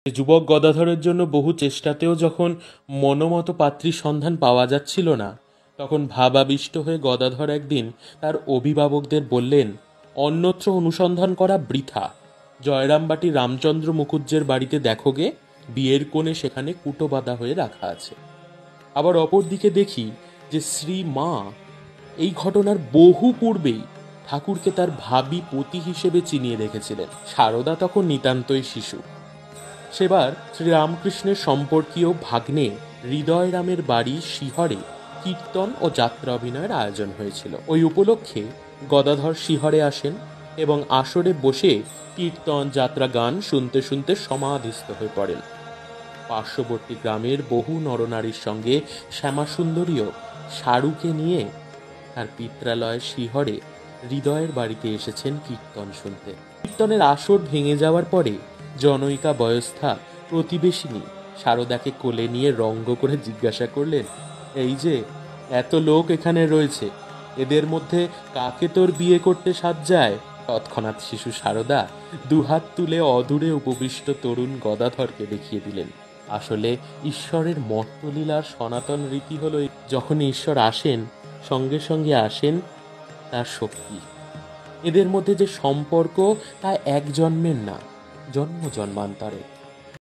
যুবক গদাধরের জন্য বহু চেষ্টাতেও যখন মনোমতো পাত্রীর সন্ধান পাওয়া যাচ্ছিল না, তখন ভাবাবিষ্ট হয়ে গদাধর একদিন তার অভিভাবকদের বললেন, অন্যত্র অনুসন্ধান করা বৃথা। জয়রামবাটি রামচন্দ্র মুখুজ্জের বাড়িতে দেখো গে, বিয়ের কোণে সেখানে কুটো বাঁধা হয়ে রাখা আছে। আবার অপরদিকে দেখি যে শ্রী মা এই ঘটনার বহু পূর্বেই ঠাকুরকে তার ভাবি পতি হিসেবে চিনিয়ে রেখেছিলেন। সারদা তখন নিতান্তই শিশু। সেবার শ্রীরামকৃষ্ণের সম্পর্কীয় ভাগ্নে হৃদয়রামের বাড়ি শিহরে কীর্তন ও যাত্রা অভিনয়ের আয়োজন হয়েছিল। ওই উপলক্ষে গদাধর শিহরে আসেন এবং আসরে বসে কীর্তন যাত্রা গান শুনতে শুনতে সমাধিস্থ হয়ে পড়েন। পার্শ্ববর্তী গ্রামের বহু নরনারীর সঙ্গে শ্যামাসুন্দরীও শাহরুখে নিয়ে তার পিত্রালয় শিহরে হৃদয়ের বাড়িতে এসেছেন কীর্তন শুনতে। কীর্তনের আসর ভেঙে যাওয়ার পরে জনৈকা বয়স্থা প্রতিবেশিনী সারদাকে কোলে নিয়ে রঙ্গ করে জিজ্ঞাসা করলেন, এই যে এত লোক এখানে রয়েছে, এদের মধ্যে কাকে তোর বিয়ে করতে সাধ যায়? তৎক্ষণাৎ শিশু সারদা দুহাত তুলে অদূরে উপবিষ্ট তরুণ গদাধরকে দেখিয়ে দিলেন। আসলে ঈশ্বরের মর্তলীলার সনাতন রীতি হলো, যখন ঈশ্বর আসেন সঙ্গে সঙ্গে আসেন তার শক্তি। এদের মধ্যে যে সম্পর্ক তা এক জন্মের না, জন্ম জন্মান্তরে।